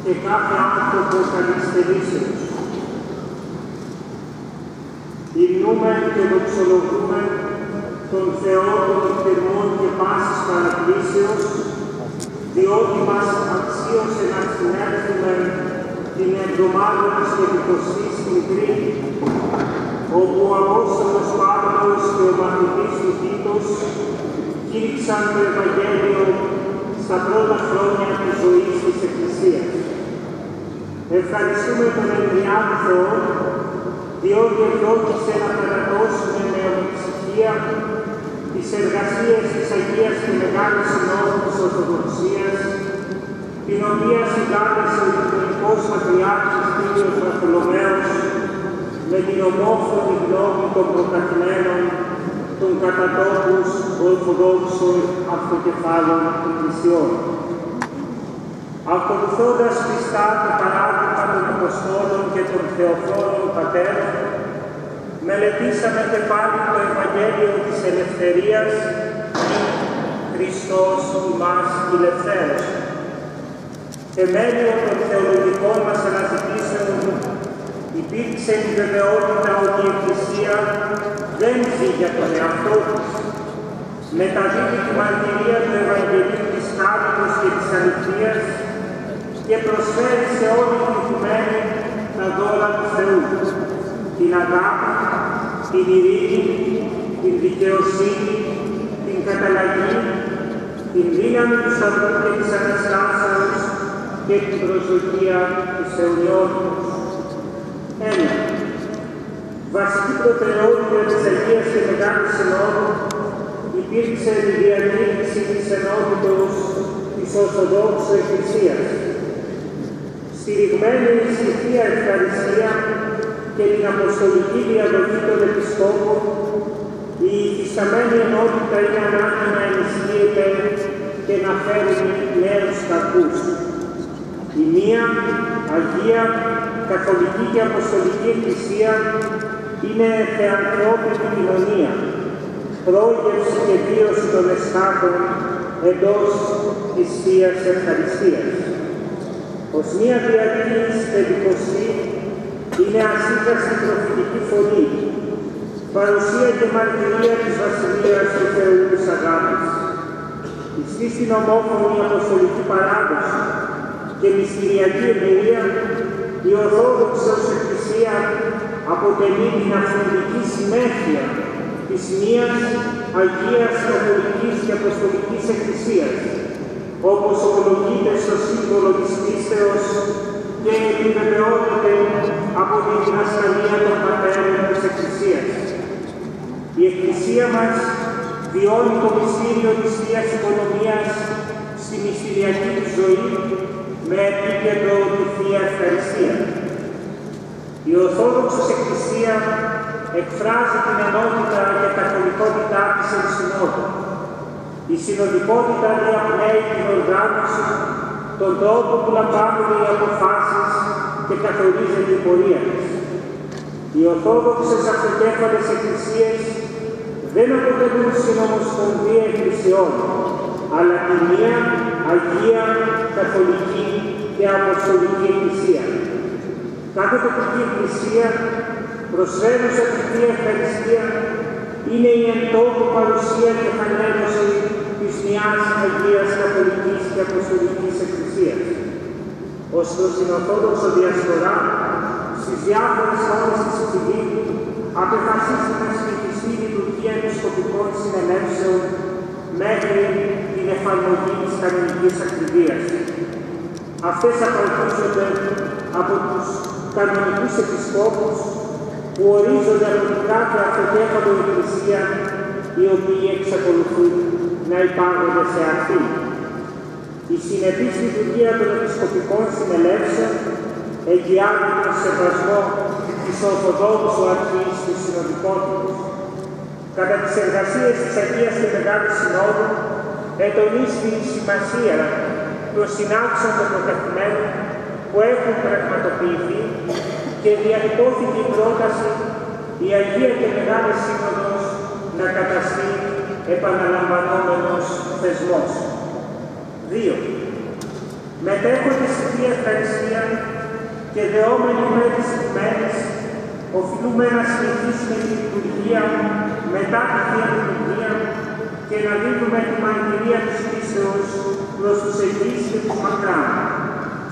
και κάθε άνθρωπο καλής θελήσεως. Υμνούμε και δοξολογούμε τον Θεό των νυχτερμών και πάσης παρακλήσεως, διότι μας αξίωσε να συνέλθουμε την εβδομάδα της Πεντηκοστής στην Κρήτη, όπου ο Απόστολος Παύλος και ο μαθητής του Τίτος κήρυξαν το Ευαγγέλιο στα πρώτα χρόνια της ζωής της Εκκλησίας. Ευχαριστούμε τον Ενδειάδη Θεό, διότι ευδόκησε να περατώσουμε με ομοψυχία τις εργασίες της Αγίας και Μεγάλης Συνόδου της Ορθοδοξίας, την οποία συγκάλεσε ο Λειτουργικός Πατριάρχης Κύριος Βαρθολομαίος με την ομόφωνη γνώμη των προκαθημένων των κατά τόπους Ορθοδόξων αυτοκεφάλων Εκκλησιών. Ακολουθώντας πιστά το παράδειγμα των Αποστόλων και των Θεοφόρων Πατέρων, μελετήσαμε και πάλι το Ευαγγέλιο της Ελευθερίας ή Χριστός ημάς ηλευθέρωσε. Θεμέλιο των θεολογικών μας αναζητήσεων υπήρξε η βεβαιότητα ότι η Εκκλησία δεν ζει για τον εαυτό της. Μεταδίδει τη μαρτυρία του Ευαγγελίου της χάριτος και της αληθείας και προσφέρει σε όλη την οικουμένη τα δώρα του Θεού, την αγάπη, την ειρήνη, την δικαιοσύνη, την καταλλαγή, την δύναμη του Σταυρού και της Αναστάσεως και την προσδοκία της αιωνιότητας. 1. Βασική προτεραιότητα της Αγίας και Μεγάλης Συνόδου υπήρξε η διακήρυξη της ενότητος της Ορθοδόξου Εκκλησίας. Στηριγμένη στη Θεία Ευχαριστία και την Αποστολική Διαδοχή των Επισκόπων, η υφισταμένη ενότητα είναι ανάγκη να ενισχύεται και να φέρει νέους καρπούς. Η μία, Αγία, Καθολική και Αποστολική Εκκλησία είναι θεανθρώπινη κοινωνία, πρόγευση και βίωση των εσχάτων εντός της Θείας Ευχαριστίας. Ως μία διακήρυξη πεντηκοστή είναι ασύγκαστη προφητική φωνή, παρουσία και μαρτυρία της Βασιλείας του Θεού της Αγάπης. Ιστή στην ομόφωνη αποστολική παράδοση και μυστηριακή εμπειρία, η Ορθόδοξη ως Εκκλησία αποτελεί την αυθεντική συνέχεια της μίας Αγίας Καθολικής και Αποστολικής Εκκλησίας, όπως ομολογείται στο σύμβολο της πίστεως και επιβεβαιώνεται από τη διδασκαλία των πατέρων της Εκκλησίας. Η Εκκλησία μας βιώνει το μυστήριο της Θείας Οικονομίας στη μυστηριακή της ζωή με επίκεντρο τη Θεία Ευχαριστία. Η Ορθόδοξη Εκκλησία εκφράζει την ενότητα και καθολικότητά της εν συνόδου. Η συνοδικότητα διαπνέει την οργάνωση, τον τρόπο που λαμβάνονται οι αποφάσεις και καθορίζεται η πορεία της. Οι Ορθόδοξες αυτοκέφαλες εκκλησίες δεν αποτελούν συνομοσπονδία εκκλησιών, αλλά τη μία Αγία, Καθολική και Αποστολική Εκκλησία. Κάθε τοπική εκκλησία, προσφέρουσα τη Θεία Ευχαριστία, είναι η εν τόπου παρουσία και χαλένωση της μιας Αγίας Καθολικής και Αποστολικής Εκκλησίας. Ως προς την Ορθόδοξο Διασπορά, στις διάφορες χώρες της Κυπρίου, απεφασίστηκε να συνεχιστεί η λειτουργία επισκοπικών συνελεύσεων μέχρι την εφαρμογή της κανονικής ακριβίας. Αυτές ακολουθούνται από τους κανονικούς επισκόπους που ορίζονται από την κάθε αυτοκέφαλο εκκλησία, οι οποίοι εξακολουθούν να υπάγονται σε αυτή. Η συνεπής λειτουργία των επισκοπικών συνελεύσεων εγγυάται τον σεβασμό της Ορθοδόξου αρχής της συνοδικότητας. Κατά τις εργασίες της Αγίας και Μεγάλης Συνόδου ετονίστη η σημασία των συνάξεων των προκαθημένων που έχουν πραγματοποιηθεί και διατυπώθηκε η πρόταση η Αγία και Μεγάλη Σύνοδος να καταστεί επαναλαμβανόμενος θεσμός. 2. μετέχοντες στη Θεία Ευχαριστία και δεόμενοι με τις κειμένες, οφείλουμε να συνεχίσουμε τη λειτουργία μετά τη Θεία Λειτουργία και να δίνουμε τη μαρτυρία της πίστεως προς τους εγγύς και τους μακράν,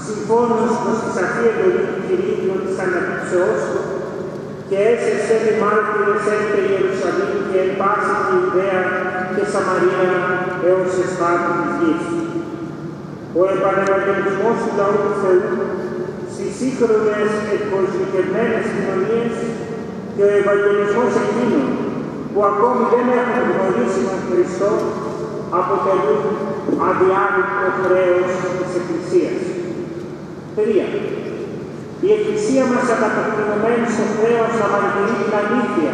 συμφώνως προς τη σαφή εντολή του Κυρίου της αναπτύξεώς του, και έσαι οι μάρτυρες έπειτα Ιερουσαλήμ και εν πάση τη Ιουδαία και Σαμαρία έως εσπάτου της γης. Ο επανευαγγελισμός του λαού του Θεού στις σύγχρονες εκκοσμικευμένες κοινωνίες και ο ευαγγελισμός εκείνων που ακόμη δεν έχουν γνωρίσει τον Χριστό αποτελούν αδιάλειπτο χρέος της Εκκλησίας. 3. Η Εκκλησία μας κατακτηνωμένη στο χρέος να μαρτυρεί την αλήθεια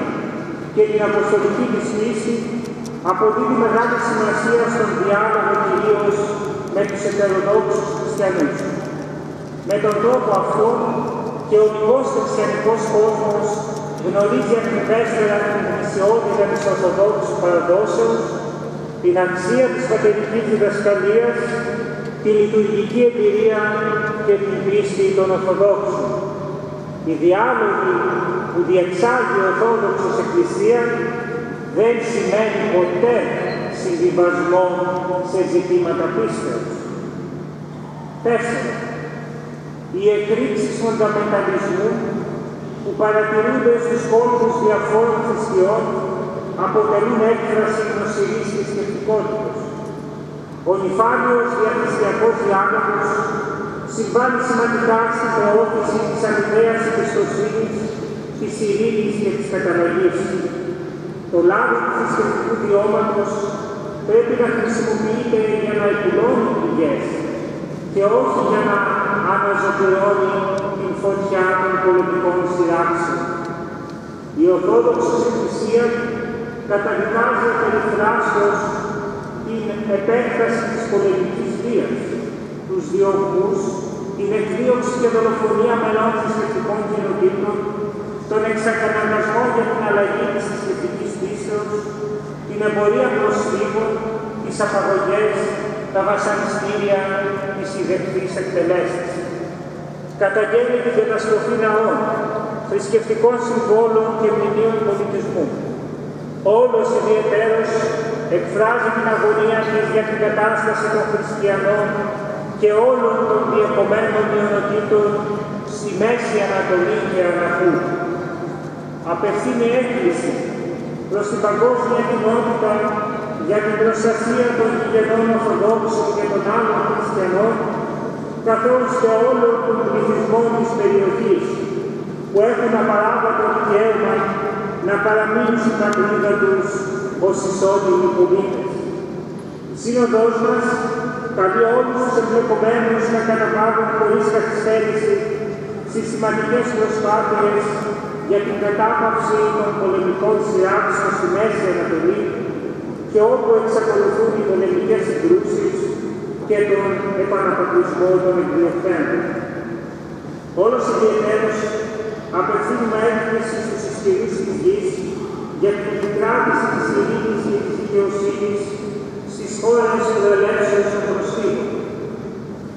και την αποστολική της πίστη αποδίδει μεγάλη σημασία στον διάλογο κυρίως με τους ετεροδόξους χριστιανούς. Με τον τρόπο αυτό και ο οικός χριστιανικός κόσμος γνωρίζει ακριβέστερα την πλησιότητα της Ορθοδόξου παραδόσεως, την αξία της πατερικής διδασκαλίας, τη λειτουργική εμπειρία και την πίστη των Ορθοδόξων. Οι διάλογοι που διεξάγει η Ορθόδοξος Εκκλησία δεν σημαίνει ποτέ συμβιβασμό σε ζητήματα πίστεως. 4. Οι εκρήξεις φονταμενταλισμού που παρατηρούνται στους κόλπους διαφόρων θρησκειών αποτελούν έκφραση νοσηρής θρησκευτικότητας. Ο νυφάλιος διαχριστιακός διάλογος συμβάλλει σημαντικά στην προώθηση της αμοιβαίας εμπιστοσύνης, της ειρήνης και της καταλλαγής. Το λάδι του θρησκευτικού βιώματος πρέπει να χρησιμοποιείται για να επουλώνει πηγές και όχι για να αναζωπλώνει την φωτιά των πολιτικών σειράξεων. Η Ορθόδοξη Εκκλησία καταδικάζει περιφράστως την επέκταση της πολεμικής βίας, τους διωγμούς, την εκδίωξη και δολοφονία μελών θρησκευτικών κοινοτήτων, τον εξακατανασμό για την αλλαγή της θρησκευτικής πίστεως, την εμπορία προσφύγων, τις απαγωγές, τα βασανιστήρια, τις ιδεχθείς εκτελέσεις. Καταγγέλνει την καταστροφή ναών, θρησκευτικών συμβόλων και μνημείων πολιτισμού. Όλος ιδιαιτέρως εκφράζει την αγωνία της για την κατάσταση των χριστιανών και όλων των διεκομμένων μειονοτήτων στη Μέση Ανατολή και Αναφού. Απευθύνει έκκληση προς την παγκόσμια κοινότητα για την προστασία των γηγενών Ορθοδόξων και των άλλων χριστιανών, καθώς και όλων των πληθυσμών της περιοχής που έχουν απαράβατο δικαίωμα να παραμείνουν στην πατρίδα τους ως ισότιμοι πολίτες. Η Σύνοδός μας καλεί όλους τους εμπλεκομένους να καταβάλουν χωρίς καθυστέρηση συστηματικές προσπάθειες για την κατάπαυση των πολεμικών σειράξεων στη Μέση Ανατολή και όπου εξακολουθούν οι πολεμικές συγκρούσεις και τον επαναπατρισμό των εκδιωχθέντων. Όλος ιδιαιτέρως απευθύνουμε έκκληση στους ισχυρούς της γης για την επικράτηση της ειρήνης και της δικαιοσύνης στις χώρες του ελεύσεως των προσφύγων.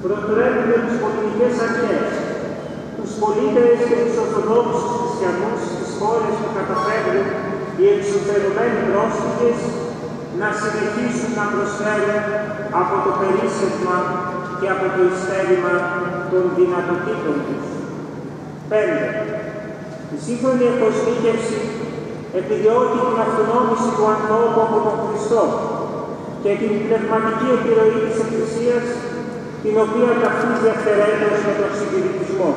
Προτρέπουμε τις πολιτικές αρχές, τους πολίτες και τους Ορθοδόξους χριστιανούς στις χώρες που καταφεύγουν οι εξωτερωμένοι πρόσφυγες να συνεχίσουν να προσφέρουν από το περίσσευμα και από το ειστέρημα των δυνατοτήτων τους. 5. Η σύγχρονη εκοσμίκευση επιδιώκει την αυτονόμηση του ανθρώπου από τον Χριστό και την πνευματική επιρροή της Εκκλησίας, την οποία ταυτίζει αυθαιρέτως με τον συντηρητισμό.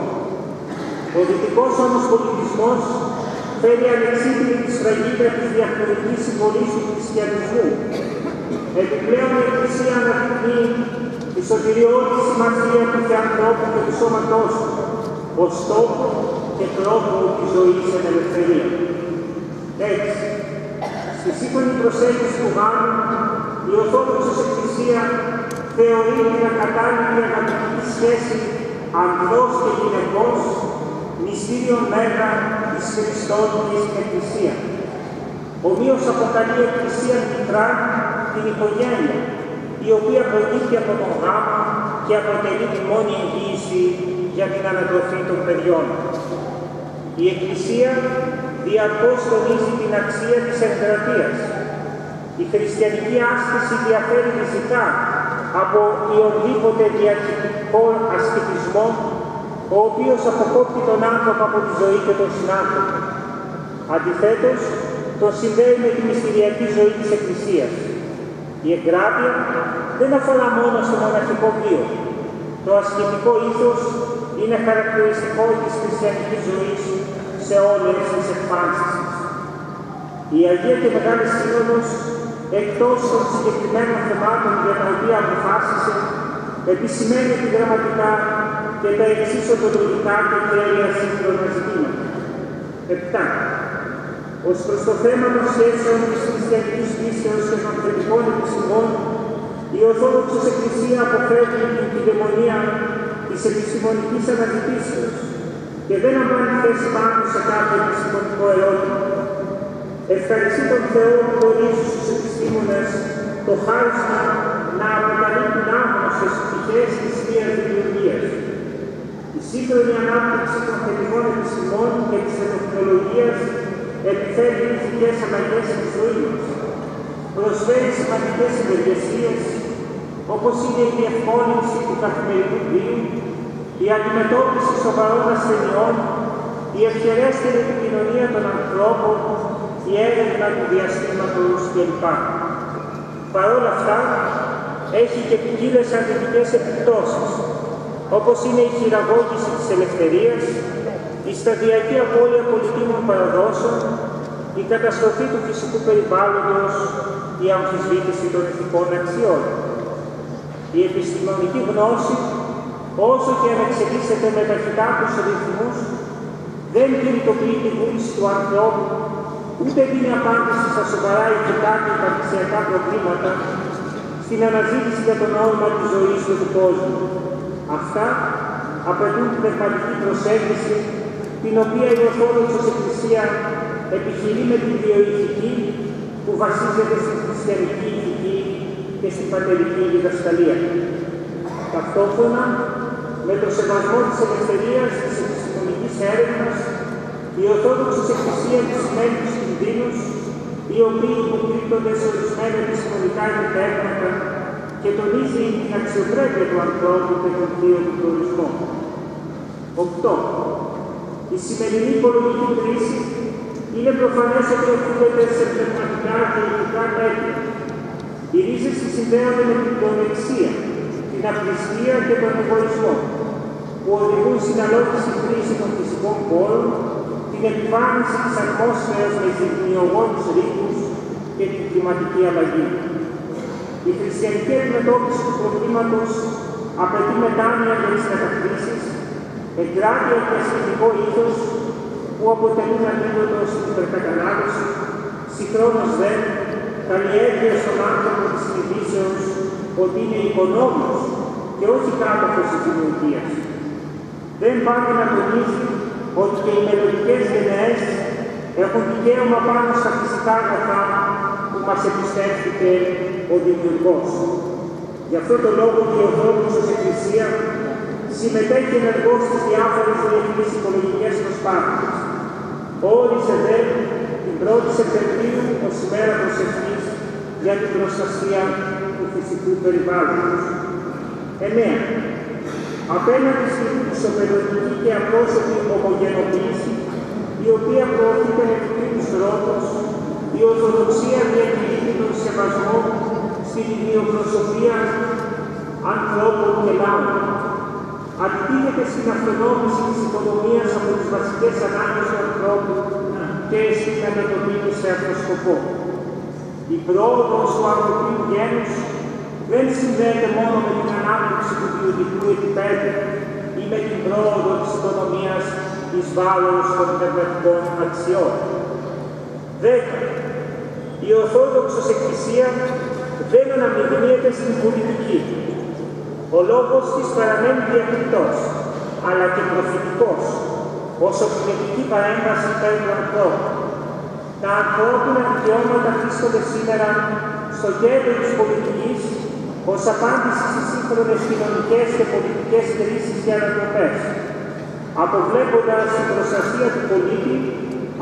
Ο δυτικός όμως πολιτισμός φέρει ανεξίτηλη τη σφραγίδα της διαχρονικής συμβολής του χριστιανισμού. Επιπλέον η Εκκλησία αναδεικνύει τη σωτηριώδη σημασία του ανθρώπου και του σώματός του, ως στόχο και τρόπο της ζωής εν ελευθερία. 6. Στη σύγχρονη προσέγγιση του γάμου, η Ορθόδοξη Εκκλησία θεωρεί την ακατάλληλη αγαπητική σχέση ανδρός και γυναικός μυστήριο μέγα της Χριστότητας Εκκλησία. Ομοίως αποκαλεί η Εκκλησία μητρά την οικογένεια, η οποία προκύπτει από τον γάμο και αποτελεί τη μόνη εγγύηση για την ανατροφή των παιδιών. Η Εκκλησία διαρκώς τονίζει την αξία της εγκρατείας. Η χριστιανική άσκηση διαφέρει ριζικά από οποιονδήποτε διαρχητικό ασκητισμό, ο οποίος αποκόπτει τον άνθρωπο από τη ζωή και τον συνάνθρωπο. Αντιθέτως, τον συνδέει με τη μυστηριακή ζωή της Εκκλησίας. Η εγκράτεια δεν αφορά μόνο στο μοναχικό βίο. Το ασκητικό ήθος είναι χαρακτηριστικό της χριστιανικής ζωής σε όλες τις εκφάνσεις της. Η Αγία και Μεγάλη Σύνοδος, εκτός των συγκεκριμένων θεμάτων για τα οποία αποφάσισε, επισημαίνει επιγραμματικά και τα εξής οντολογικά και κέρια σύγχρονα ζητήματα. 7. Ως προς το θέμα των σχέσεων της χριστιανικής πίστεως και των θετικών επιστημών, η Ορθόδοξος Εκκλησία αποφεύγει την κυδαιμονία της επιστημονικής αναζητήσεως και δεν λαμβάνει θέση πάνω σε κάθε επιστημονικό ερώτημα. Ευχαριστεί τον Θεό που ορίζει στους επιστήμονες το χάρισμα να αποκαλύπτουν άγνωστες πτυχές της Θείας Δημιουργίας. Η σύγχρονη ανάπτυξη των θετικών επιστημών και της τεχνολογίας επιφέρει ηθικές αλλαγές στη ζωή μας. Προσφέρει σημαντικές ευεργεσίες, όπως είναι η διευκόλυνση του καθημερινού βίου, η αντιμετώπιση σοβαρών ασθενειών, η ευχερέστερη επικοινωνία των ανθρώπων, η έρευνα του διαστήματος κλπ. Παρ' όλα αυτά, έχει και ποικίλες αρνητικές επιπτώσεις, όπως είναι η χειραγώγηση της ελευθερίας, η σταδιακή απώλεια πολιτικών παραδόσεων, η καταστροφή του φυσικού περιβάλλοντος, η αμφισβήτηση των ηθικών αξιών. Η επιστημονική γνώση, όσο και αν εξελίσσεται με ταχυτάτους ρυθμούς, δεν κινητοποιεί τη βούληση του ανθρώπου, ούτε δίνει απάντηση στα σοβαρά ηθικά και υπαρξιακά προβλήματα, στην αναζήτηση για το νόημα της ζωής και του κόσμου. Αυτά απαιτούν την πνευματική προσέγγιση, την οποία η Ορθόδοξος Εκκλησία επιχειρεί με την βιοηθική που βασίζεται στην χριστιανική ηθική και στην πατερική διδασκαλία. Ταυτόχρονα, με το σεβασμό της ελευθερίας της επιστημονικής έρευνας, η Ορθόδοξη Εκκλησία επισημαίνει τους κινδύνους, οι οποίοι υποκρύπτονται σε ορισμένα επιστημονικά επιτεύγματα και τονίζει την αξιοπρέπεια του ανθρώπου και τον θείο του προορισμό. 8. Η σημερινή οικολογική κρίση είναι προφανές ότι οφείλεται σε πνευματικά και ηθικά αίτια. Οι ρίζες της συνδέονται με την πλεονεξία, την απληστία και τον εγωισμό, που οδηγούν στην αλόγιστη χρήση των φυσικών πόρων, την επιβάρυνση της ατμόσφαιρας με ζυγνιογόνους ρήπους και την κλιματική αλλαγή. Η χριστιανική αντιμετώπιση του προβλήματος απαιτεί μετάνοια για τις κατακτήσεις, εγκράτεια και ασκητικό ήθος που αποτελούν αντίδοτο στην υπερκατανάλωση, συγχρόνως δε καλλιέργεια στον άνθρωπο της συνειδήσεως ότι είναι οικονόμος και όχι κάτοχος της δημιουργίας. Δεν πάει να τονίζει ότι και οι μελλοντικές γενναίες έχουν δικαίωμα πάνω στα φυσικά αγαθά που μας εμπιστεύτηκε ο Δημιουργός. Γι' αυτό το λόγο η Ορθόδοξος Εκκλησία συμμετέχει ενεργώς στις διάφορες διεθνείς οικολογικές προσπάθειες. Όρισε δε την 1η Σεπτεμβρίου ως ημέρα προσευχής για την προστασία του φυσικού περιβάλλοντος. 9. Απέναντι στην ισοπεδωτική και απρόσωπη ομογενοποίηση, η οποία προωθείται με τους τρόπους, η Ορθοδοξία διακηρύττει τον σεβασμό στην ιδιοπροσωπία ανθρώπων και λαών. Αντιτίθεται στην αυτονόμηση της οικονομίας από τις βασικές ανάγκες του ανθρώπου και στην ανατοπή του σε αυτόν σκοπό. Η πρόοδος του ανθρωπίνου γένους δεν συνδέεται μόνο με την ανάπτυξη του βιωτικού επίπεδου ή με την πρόοδο της οικονομίας εις βάρος των πνευματικών αξιών. 10. Η Ορθόδοξος Εκκλησία δεν αναμειγνύεται στην πολιτική. Ο λόγος της παραμένει διακριτός, αλλά και προφητικός, ως οποιαδική παρέμβαση υπέρ του ανθρώπου. Τα ανθρώπινα δικαιώματα βρίσκονται σήμερα στο κέντρο της πολιτικής ως απάντηση στις σύγχρονες κοινωνικές και πολιτικές κρίσεις και ανατροπές, αποβλέποντας την προστασία του πολίτη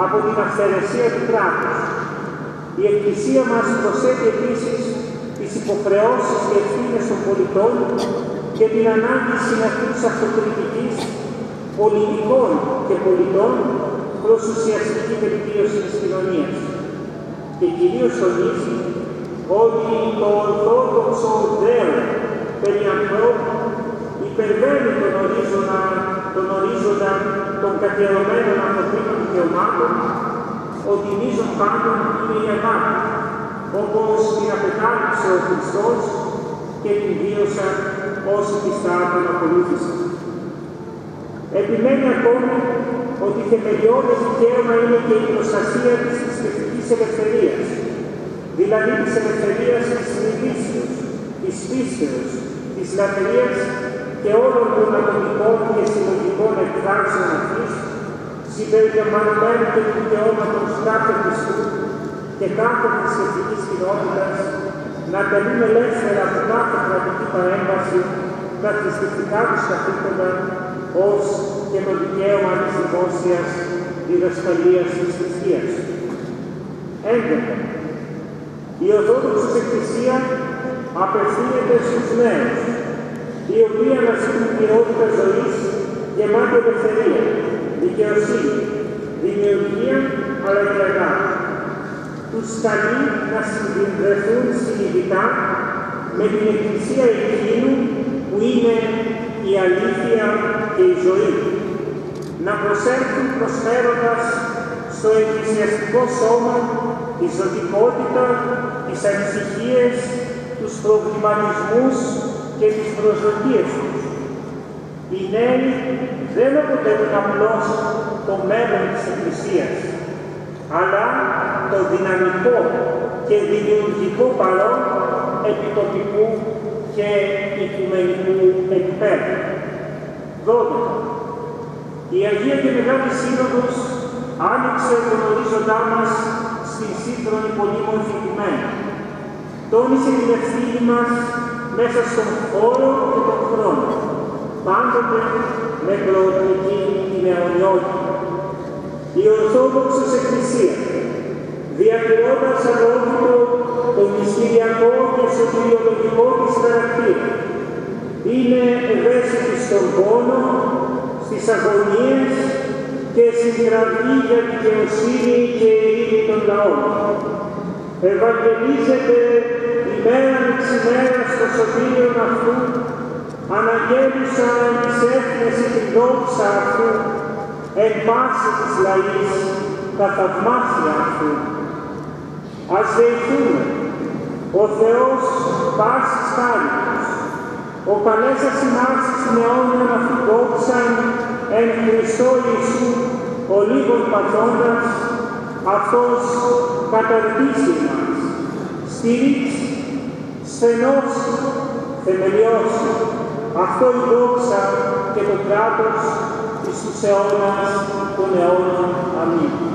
από την αυθαιρεσία του κράτους. Η Εκκλησία μας προσθέτει επίσης τις υποχρεώσεις και ευθύνες των πολιτών και την ανάγκη συνεχούς αυτοκριτικής πολιτικών και πολιτών προς ουσιαστική βελτίωση της κοινωνίας. Και κυρίως τονίζει ότι το ορθόδοξο δέο περί ανθρώπου υπερβαίνει τον ορίζοντα των καθιερωμένων ανθρωπίνων δικαιωμάτων, ότι μείζον πάντων είναι η αγάπη, όπως την απεκάλυψε ο Χριστός και την βίωσαν όσοι πιστά τον ακολούθησαν. Επιμένει ακόμη ότι θεμελιώδες δικαίωμα είναι και η προστασία της θρησκευτικής ελευθερίας, δηλαδή της ελευθερίας της συνειδήσεως, της πίστεως, της λατρείας και όλων των ατομικών και συλλογικών εκφράσεων αυτής, συμπεριλαμβανομένου και του δικαιώματος κάθε Χριστού και κάθε θρησκευτικής κοινότητας να τελούν ελεύθερα από κάθε κρατική παρέμβαση τα θρησκευτικά τους καθήκοντα, ως και το δικαίωμα της δημόσιας διδασκαλίας της θρησκείας. 11. Η Ορθόδοξη Εκκλησία απευθύνεται στους νέους, οι οποίοι αναζητούν ποιότητα ζωής γεμάτη ελευθερία, δικαιοσύνη, δημιουργία αλλά και αγάπη. Τους καλεί να συνδεθούν συνειδητά με την Εκκλησία εκείνου που είναι η αλήθεια και η ζωή. Να προσέλθουν προσφέροντας στο εκκλησιαστικό σώμα τη ζωτικότητα, τις ανησυχίες, τους προβληματισμούς και τις προσδοκίες τους. Οι νέοι δεν αποτελούν απλώς το μέλλον της Εκκλησίας, αλλά το δυναμικό και δημιουργικό παρόν επιτοπικού και οικουμενικού επίπεδου. 12. Η Αγία και Μεγάλη Σύνοδος άνοιξε τον ορίζοντά μας στη σύγχρονη πολύμορφη κειμένη. Τόνισε την ευθύνη μας μέσα στον χώρο και τον χρόνο, πάντοτε με προοπτική την αιωνιότητα. Η Ορθόδοξος Εκκλησία, διατηρώντας αλόγητο το μυστηριακό και σωτηριολογικό της χαρακτήρα, είναι ευαίσθητη στον πόνο, στις αγωνίες και στην κραυγή για δικαιοσύνη και ειρήνη των λαών. Ευαγγελίζεται ημέρα εξ ημέρας στο σωτήριον αυτού, αναγγέλουσα της έθνεση την δόξα αυτού, εν πάση της λαής, τα θαυμάσια αυτού. Ας δεηθούμε, ο Θεός πάσης χάριτος, ο καλέσας ημάς στην αιώνιον αυτού δόξαν, εν Χριστώ Ιησού, ο λίγον παθώντας, αυτός καταρτήσει μας, στηρίξει, στενώσει, θεμελιώσει, αυτό η δόξα και το κράτος εις τους αιώνας των αιώνων. Αμήν.